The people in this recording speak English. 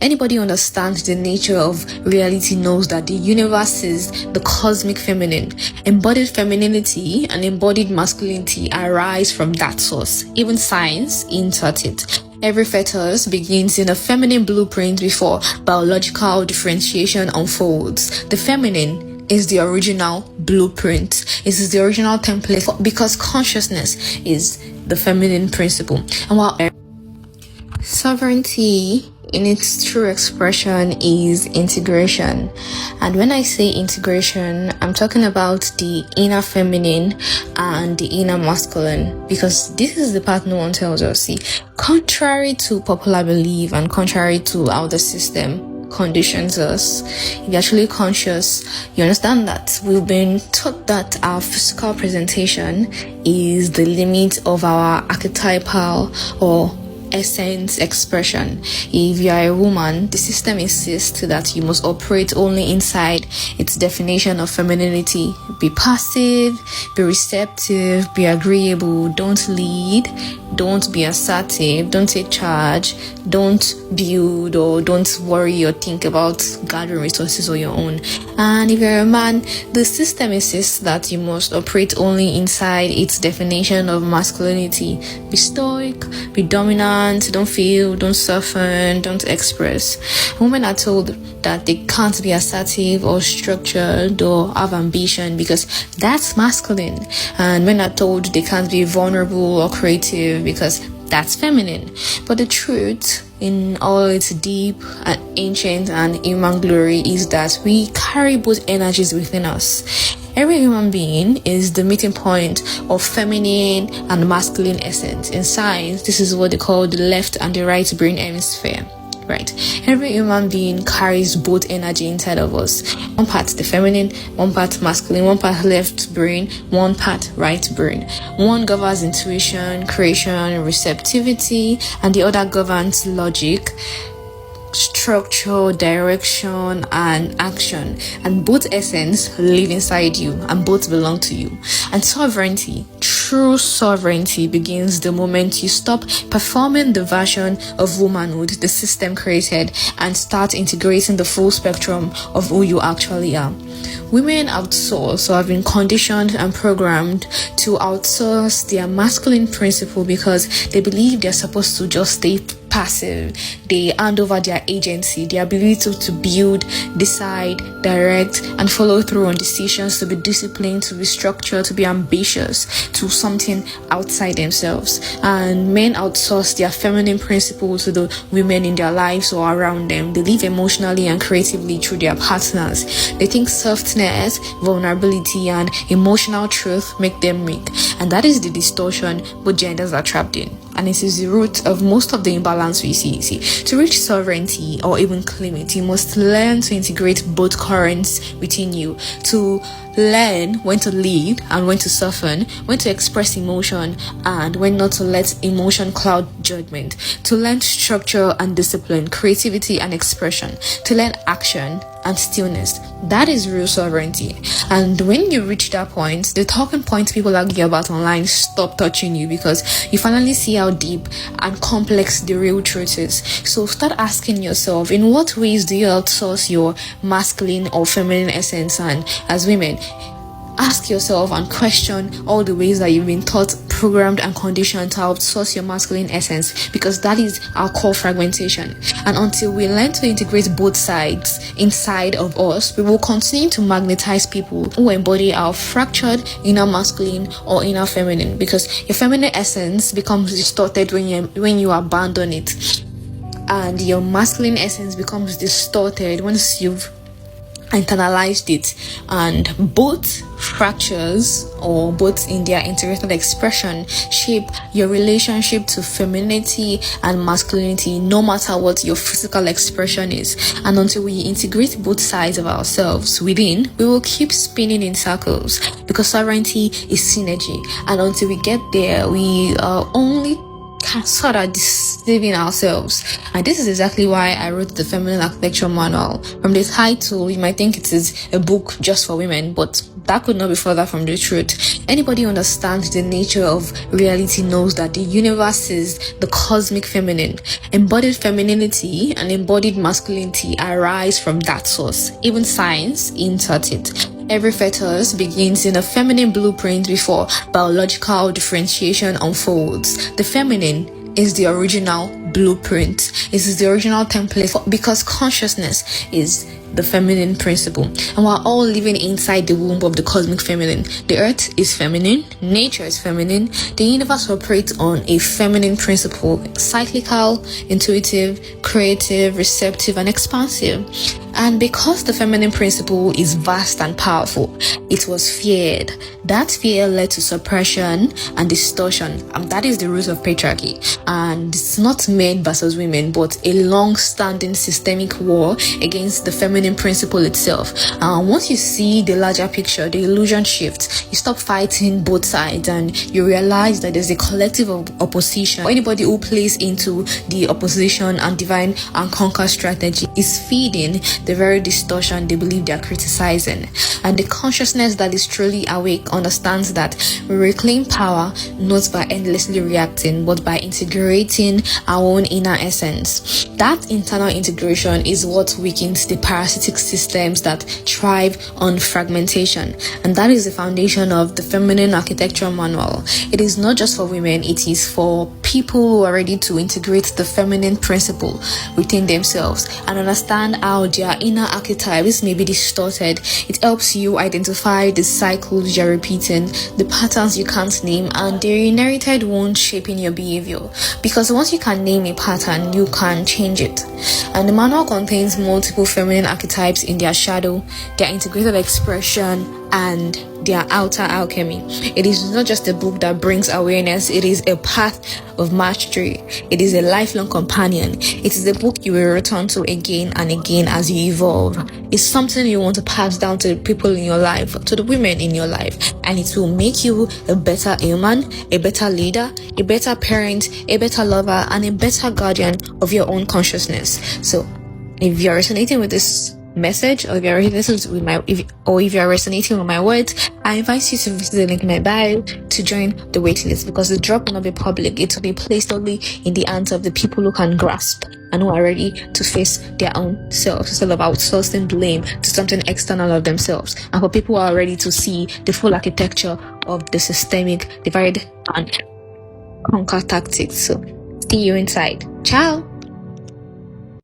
Anybody who understands the nature of reality knows that the universe is the cosmic feminine. Embodied femininity and embodied masculinity arise from that source. Even science inserts it. Every fetus begins in a feminine blueprint before biological differentiation unfolds. The feminine is the original blueprint. It is the original template because consciousness is the feminine principle. And while sovereignty in its true expression is integration. And when I say integration, I'm talking about the inner feminine and the inner masculine, because this is the part no one tells us. See, contrary to popular belief and contrary to how the system conditions us, if you're actually conscious, you understand that we've been taught that our physical presentation is the limit of our archetypal or essence expression. If you are a woman, the system insists that you must operate only inside its definition of femininity. Be passive, be receptive, be agreeable, don't lead, don't be assertive, don't take charge, don't build, or don't worry or think about gathering resources on your own. And if you're a man, the system insists that you must operate only inside its definition of masculinity. Be stoic, be dominant, don't feel, don't soften, don't express. Women are told that they can't be assertive or structured or have ambition because that's masculine. And men are told they can't be vulnerable or creative because that's feminine. But the truth in all its deep and ancient and human glory is that we carry both energies within us. Every human being is the meeting point of feminine and masculine essence. In science, this is what they call the left and the right brain hemisphere. Right. Every human being carries both energy inside of us. One part the feminine, one part masculine, one part left brain, one part right brain. One governs intuition, creation, receptivity, and the other governs logic, structure, direction, and action. And both essence live inside you and both belong to you. And sovereignty, true sovereignty, begins the moment you stop performing the version of womanhood the system created and start integrating the full spectrum of who you actually are. Women outsource or have been conditioned and programmed to outsource their masculine principle because they believe they're supposed to just stay passive. They hand over their agency, their ability to build, decide, direct, and follow through on decisions, to be disciplined, to be structured, to be ambitious, to something outside themselves. And men outsource their feminine principle to the women in their lives or around them. They live emotionally and creatively through their partners. They think softness, vulnerability, and emotional truth make them weak. And that is the distortion both genders are trapped in. And it is the root of most of the imbalance we see. To reach sovereignty or even claim it, you must learn to integrate both currents within you. To learn when to lead and when to soften, when to express emotion and when not to let emotion cloud judgment. To learn structure and discipline, creativity and expression. To learn action and stillness. That is real sovereignty. And when you reach that point, the talking points people argue about online stop touching you because you finally see how deep and complex the real truth is. So start asking yourself, in what ways do you outsource your masculine or feminine essence? And as women, ask yourself and question all the ways that you've been taught, programmed, and conditioned to outsource your masculine essence, because that is our core fragmentation. And until we learn to integrate both sides inside of us, we will continue to magnetize people who embody our fractured inner masculine or inner feminine, because your feminine essence becomes distorted when you abandon it, and your masculine essence becomes distorted once you've internalized it. And both fractures, or both in their integrated expression, shape your relationship to femininity and masculinity, no matter what your physical expression is. And until we integrate both sides of ourselves within, we will keep spinning in circles, because sovereignty is synergy. And until we get there, we are only sort of deceiving ourselves. And this is exactly why I wrote the Feminine Architecture Manual. From the title, you might think it is a book just for women, but that could not be further from the truth. Anybody who understands the nature of reality knows that the universe is the cosmic feminine. Embodied femininity and embodied masculinity arise from that source. Even science insert it. Every fetus begins in a feminine blueprint before biological differentiation unfolds. The feminine is the original blueprint. It is the original template because consciousness is the feminine principle, and we're all living inside the womb of the cosmic feminine. The earth is feminine, nature is feminine, the universe operates on a feminine principle: cyclical, intuitive, creative, receptive, and expansive. And because the feminine principle is vast and powerful, it was feared. That fear led to suppression and distortion, and that is the root of patriarchy. And it's not men versus women, but a long-standing systemic war against the feminine principle itself. Once you see the larger picture, the illusion shifts. You stop fighting both sides and you realize that there's a collective of opposition. Anybody who plays into the opposition and divine and conquer strategy is feeding the very distortion they believe they are criticizing. And the consciousness that is truly awake understands that we reclaim power not by endlessly reacting, but by integrating our own inner essence. That internal integration is what weakens the parasitic systems that thrive on fragmentation. And that is the foundation of the Feminine Architecture Manual. It is not just for women, it is for people who are ready to integrate the feminine principle within themselves and understand how their inner archetypes may be distorted. It helps you identify the cycles you're repeating, the patterns you can't name, and the inherited wounds shaping your behavior. Because once you can name a pattern, you can change it. And the manual contains multiple feminine archetypes in their shadow, their integrated expression, and their outer alchemy. It is not just a book that brings awareness, it is a path of mastery. It is a lifelong companion. It is a book you will return to again and again as you evolve. It's something you want to pass down to the people in your life, to the women in your life, and it will make you a better human, a better leader, a better parent, a better lover, and a better guardian of your own consciousness. So if you're resonating with this message, or if you're resonating with my words, I invite you to visit the link in my bio to join the waiting list, because the drop will not be public. It will be placed only in the hands of the people who can grasp and who are ready to face their own selves instead of outsourcing blame to something external of themselves, and for people who are ready to see the full architecture of the systemic divide and conquer tactics. So see you inside. Ciao.